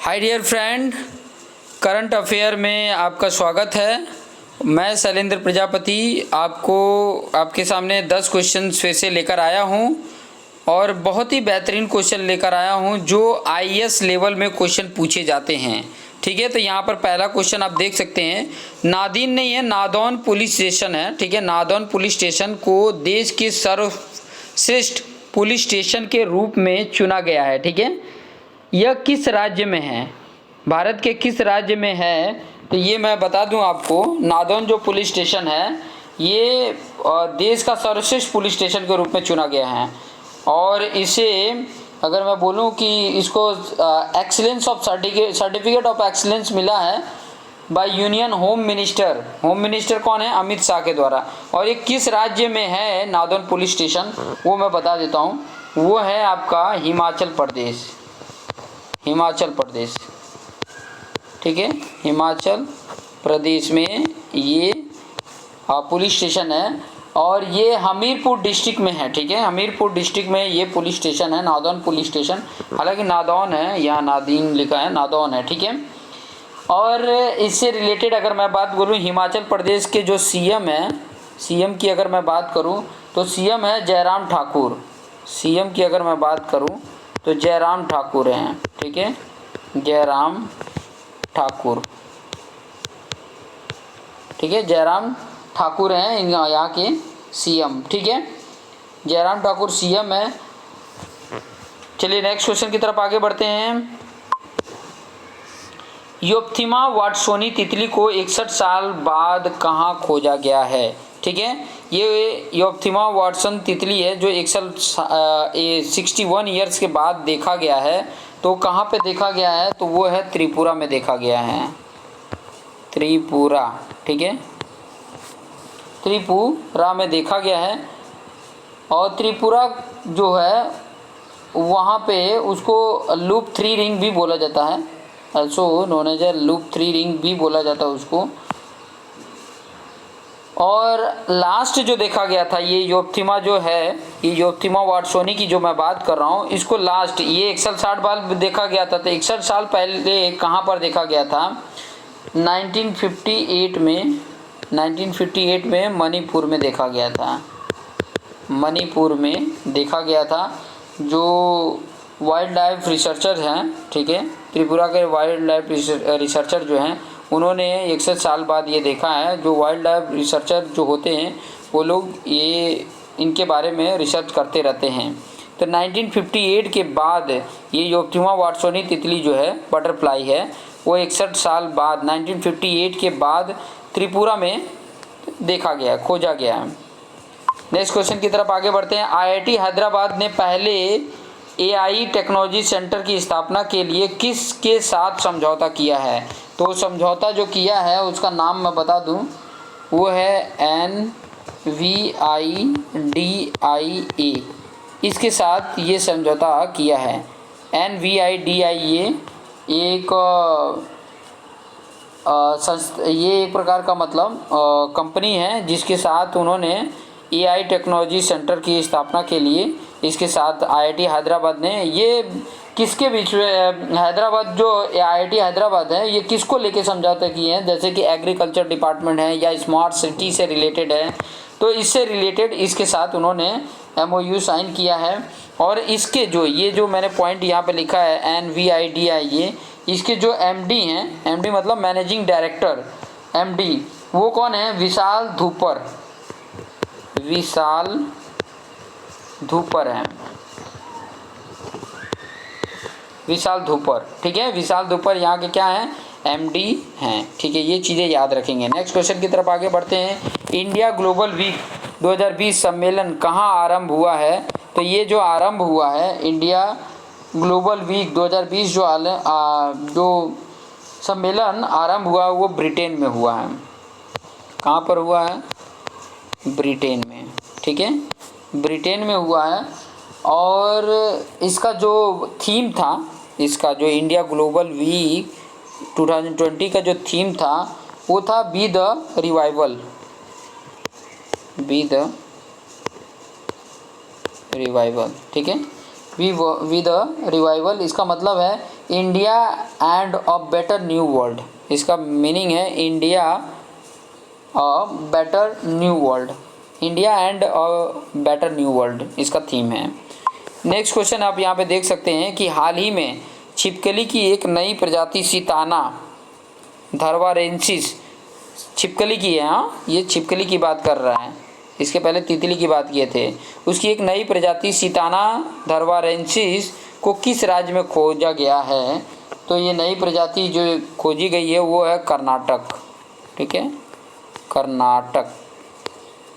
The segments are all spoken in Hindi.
हाय डियर फ्रेंड, करंट अफेयर में आपका स्वागत है। मैं शैलेंद्र प्रजापति आपको आपके सामने 10 क्वेश्चन फिर से लेकर आया हूं और बहुत ही बेहतरीन क्वेश्चन लेकर आया हूं जो आईएएस लेवल में क्वेश्चन पूछे जाते हैं। ठीक है, तो यहाँ पर पहला क्वेश्चन आप देख सकते हैं। नादिन नहीं है, नादौन पुलिस स्टेशन है। ठीक है, नादौन पुलिस स्टेशन को देश के सर्वश्रेष्ठ पुलिस स्टेशन के रूप में चुना गया है। ठीक है, यह किस राज्य में है, भारत के किस राज्य में है, तो ये मैं बता दूं आपको। नादौन जो पुलिस स्टेशन है ये देश का सर्वश्रेष्ठ पुलिस स्टेशन के रूप में चुना गया है और इसे अगर मैं बोलूं कि इसको excellence of certificate of excellence मिला है by union home minister. Home minister कौन है? अमित शाह के द्वारा। और ये किस राज्य में है नादौन पुलिस स्टेशन, वो मैं बता देता हूँ। वो है आपका हिमाचल प्रदेश। हिमाचल प्रदेश, ठीक है, हिमाचल प्रदेश में ये पुलिस स्टेशन है और ये हमीरपुर डिस्ट्रिक्ट में है। ठीक है, हमीरपुर डिस्ट्रिक्ट में ये पुलिस स्टेशन है, नादौन पुलिस स्टेशन। हालांकि नादौन है, यहाँ नादीन लिखा है, नादौन है। ठीक है, और इससे रिलेटेड अगर मैं बात करूँ, हिमाचल प्रदेश के जो सीएम है, सीएम की अगर मैं बात करूँ तो सीएम है जयराम ठाकुर। सीएम की अगर मैं बात करूँ तो जयराम ठाकुर हैं। ठीक है, जयराम ठाकुर। ठीक है, जयराम ठाकुर हैं यहाँ के सीएम। ठीक है, जयराम ठाकुर सीएम है। चलिए नेक्स्ट क्वेश्चन की तरफ आगे बढ़ते हैं। यूप्थिमा वाटसोनी तितली को 61 साल बाद कहाँ खोजा गया है? ठीक है, ये यूप्थिमा वाटसन तितली है जो 61 ईयर्स के बाद देखा गया है। तो कहाँ पे देखा गया है? तो वो है त्रिपुरा में देखा गया है। त्रिपुरा, ठीक है, त्रिपुरा में देखा गया है। और त्रिपुरा जो है वहाँ पे उसको लूप 3 रिंग भी बोला जाता है, also known as loop 3 ring भी बोला जाता है उसको। और लास्ट जो देखा गया था ये यूप्थिमा जो है, ये यूप्थिमा वाटसोनी की जो मैं बात कर रहा हूँ, इसको लास्ट ये 61 बार देखा गया था। तो 61 साल पहले कहाँ पर देखा गया था? 1958 में, 1958 में मणिपुर में देखा गया था। मणिपुर में देखा गया था। जो वाइल्ड लाइफ रिसर्चर हैं, ठीक है, त्रिपुरा के वाइल्ड लाइफ रिसर्चर जो हैं, उन्होंने 61 साल बाद ये देखा है। जो वाइल्ड लाइफ रिसर्चर जो होते हैं वो लोग ये इनके बारे में रिसर्च करते रहते हैं। तो 1958 के बाद ये यूप्थिमा वाटसोनी तितली जो है, बटरफ्लाई है, वो 61 साल बाद 1958 के बाद त्रिपुरा में देखा गया, खोजा गया है। नेक्स्ट क्वेश्चन की तरफ आगे बढ़ते हैं। आईआईटी हैदराबाद ने पहले एआई टेक्नोलॉजी सेंटर की स्थापना के लिए किसके साथ समझौता किया है? तो समझौता जो किया है उसका नाम मैं बता दूं, वो है NVIDIA। इसके साथ ये समझौता किया है। NVIDIA एक ये एक प्रकार का मतलब कंपनी है जिसके साथ उन्होंने एआई टेक्नोलॉजी सेंटर की स्थापना के लिए इसके साथ आईआईटी हैदराबाद ने, ये किसके बीच में, हैदराबाद जो आईआईटी हैदराबाद है ये किसको लेके समझौता किए हैं? जैसे कि एग्रीकल्चर डिपार्टमेंट है या स्मार्ट सिटी से रिलेटेड है, तो इससे रिलेटेड इसके साथ उन्होंने MOU साइन किया है। और इसके जो ये जो मैंने पॉइंट यहाँ पे लिखा है NVIDIA, इसके जो MD हैं, MD मतलब मैनेजिंग डायरेक्टर, MD वो कौन है? विशाल धूपर। विशाल धूपर है, विशाल धूपर। ठीक है, विशाल धूपर यहाँ के क्या हैं? MD हैं। ठीक है, ये चीज़ें याद रखेंगे। नेक्स्ट क्वेश्चन की तरफ आगे बढ़ते हैं। इंडिया ग्लोबल वीक 2020 सम्मेलन कहाँ आरंभ हुआ है? तो ये जो आरंभ हुआ है इंडिया ग्लोबल वीक 2020 जो सम्मेलन आरंभ हुआ वो ब्रिटेन में हुआ है। कहाँ पर हुआ है? ब्रिटेन में। ठीक है, ब्रिटेन में हुआ है। और इसका जो थीम था, इसका जो इंडिया ग्लोबल वीक 2020 का जो थीम था वो था be the revival. Be the revival, ठीक है, वी द रिवाइवल, इसका मतलब है India and a better new world. इसका मीनिंग है India a better new world, India and a better new world इसका थीम है। नेक्स्ट क्वेश्चन आप यहाँ पे देख सकते हैं कि हाल ही में छिपकली की एक नई प्रजाति सिताना धरवारेंसिस, छिपकली की है, हाँ ये छिपकली की बात कर रहा है, इसके पहले तितली की बात किए थे। उसकी एक नई प्रजाति सिताना धरवारेंसिस को किस राज्य में खोजा गया है? तो ये नई प्रजाति जो खोजी गई है वो है कर्नाटक, ठीक है,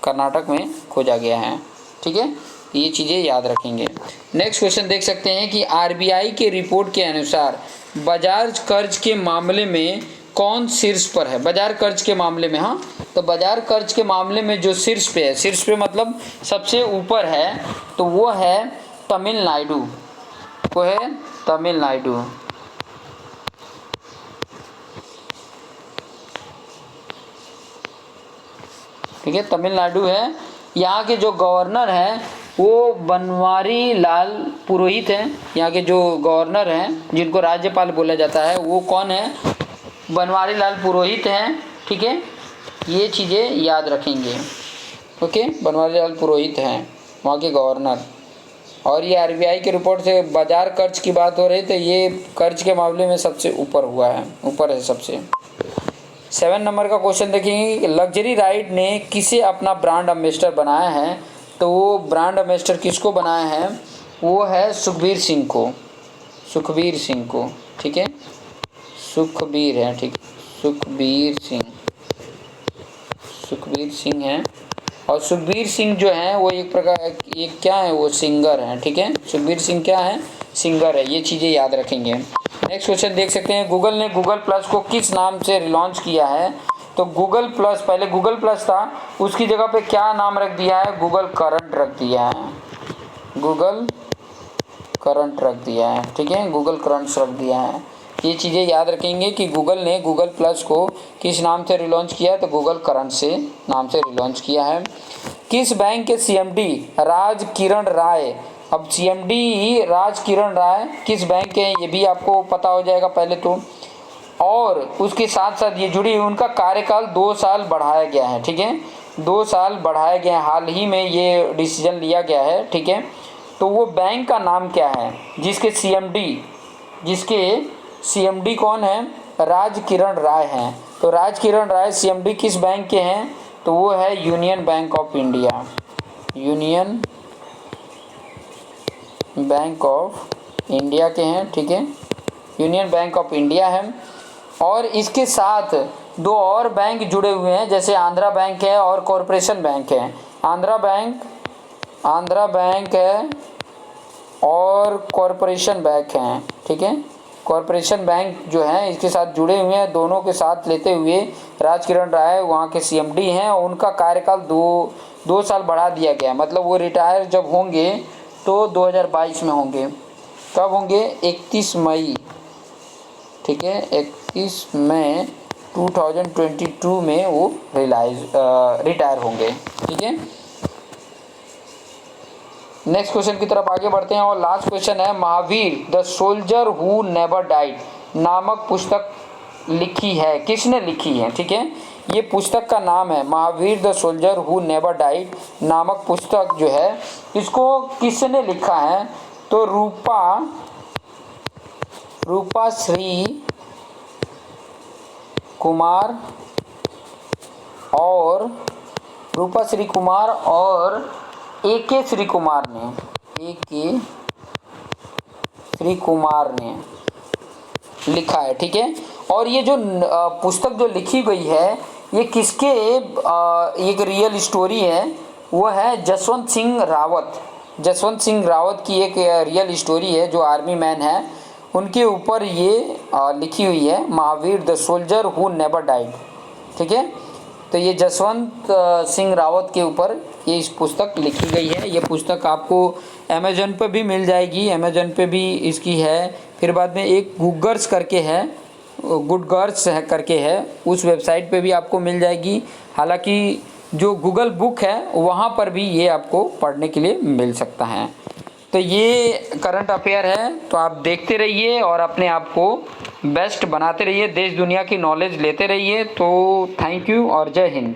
कर्नाटक में खोजा गया है, ठीक है, ये चीज़ें याद रखेंगे। नेक्स्ट क्वेश्चन देख सकते हैं कि आरबीआई के रिपोर्ट के अनुसार बाजार कर्ज के मामले में कौन शीर्ष पर है? बाजार कर्ज के मामले में, हाँ, तो बाजार कर्ज के मामले में जो शीर्ष पे है, शीर्ष पे मतलब सबसे ऊपर है, तो वो है तमिलनाडु, वो है तमिलनाडु, ठीक है, तमिलनाडु है। यहाँ के जो गवर्नर हैं वो बनवारी लाल पुरोहित हैं, यहाँ के जो गवर्नर हैं जिनको राज्यपाल बोला जाता है वो कौन है? बनवारी लाल पुरोहित हैं, ठीक है, ये चीज़ें याद रखेंगे, ओके, बनवारी लाल पुरोहित हैं वहाँ के गवर्नर। और ये आरबीआई के रिपोर्ट से बाजार कर्ज की बात हो रही, तो ये कर्ज के मामले में सबसे ऊपर हुआ है, ऊपर है सबसे। 7 नंबर का क्वेश्चन देखेंगे कि लग्जरी राइड ने किसे अपना ब्रांड एम्बेसडर बनाया है? तो वो ब्रांड एम्बेसडर किसको बनाया है? वो है सुखबीर सिंह को, सुखबीर सिंह को, ठीक है, सुखबीर है, ठीक, सुखबीर सिंह है। और सुखबीर सिंह जो हैं वो एक प्रकार ये क्या है, वो सिंगर हैं, ठीक है, सुखबीर सिंह क्या है? सिंगर है, ये चीज़ें याद रखेंगे। नेक्स्ट क्वेश्चन देख सकते हैं, गूगल ने गूगल प्लस को किस नाम से रिलॉन्च किया है? तो गूगल प्लस, पहले गूगल प्लस था, उसकी जगह पे क्या नाम रख दिया है? गूगल करंट रख दिया है, गूगल करंट रख दिया है, ठीक है, गूगल करंट्स रख दिया है। ये चीज़ें याद रखेंगे कि गूगल ने गूगल प्लस को किस नाम से रिलॉन्च किया है? तो गूगल करंट से नाम से रिलॉन्च किया है। किस बैंक के सीएमडी राज किरण राय, अब सीएमडी राज किरण राय किस बैंक के हैं ये भी आपको पता हो जाएगा पहले तो, और उसके साथ साथ ये जुड़ी उनका कार्यकाल 2 साल बढ़ाया गया है, ठीक है, 2 साल बढ़ाया गया है, हाल ही में ये डिसीजन लिया गया है, ठीक है। तो वो बैंक का नाम क्या है जिसके सीएमडी कौन है? राज किरण राय हैं। तो राज किरण राय सीएमडी किस बैंक के हैं? तो वो है union bank of India, union bank of India के हैं, ठीक है, यूनियन बैंक ऑफ इंडिया है। और इसके साथ 2 और बैंक जुड़े हुए हैं, जैसे आंध्रा बैंक है और कॉरपोरेशन बैंक है। आंध्रा बैंक है और कॉरपोरेशन बैंक है, ठीक है, कॉरपोरेशन बैंक जो है इसके साथ जुड़े हुए हैं। दोनों के साथ लेते हुए राज किरण राय वहाँ के सीएमडी हैं, उनका कार्यकाल 2 साल बढ़ा दिया गया, मतलब वो रिटायर जब होंगे तो 2022 में होंगे। कब होंगे? 31 मई, ठीक है, 31 मई 2022 में वो रिटायर होंगे, ठीक है। नेक्स्ट क्वेश्चन की तरफ आगे बढ़ते हैं और लास्ट क्वेश्चन है, Mahavir the soldier who never died नामक पुस्तक लिखी है, किसने लिखी है? ठीक है, ये पुस्तक का नाम है Mahavir the soldier who never died नामक पुस्तक जो है इसको किसने लिखा है? तो रूपा श्री कुमार और ए.के. श्री कुमार ने लिखा है, ठीक है। और ये जो पुस्तक जो लिखी गई है ये किसके एक रियल स्टोरी है, वो है जसवंत सिंह रावत की एक रियल स्टोरी है, जो आर्मी मैन है उनके ऊपर ये लिखी हुई है, Mahavir the soldier who never died, ठीक है। तो ये जसवंत सिंह रावत के ऊपर ये इस पुस्तक लिखी गई है। ये पुस्तक आपको अमेज़न पे भी मिल जाएगी, अमेज़न पे भी इसकी है। फिर बाद में एक गुडगर्स करके है, उस वेबसाइट पे भी आपको मिल जाएगी। हालांकि जो गूगल बुक है वहाँ पर भी ये आपको पढ़ने के लिए मिल सकता है। तो तो ये करंट अफेयर है, तो आप देखते रहिए और अपने आप को बेस्ट बनाते रहिए, देश दुनिया की नॉलेज लेते रहिए। तो थैंक यू और जय हिंद।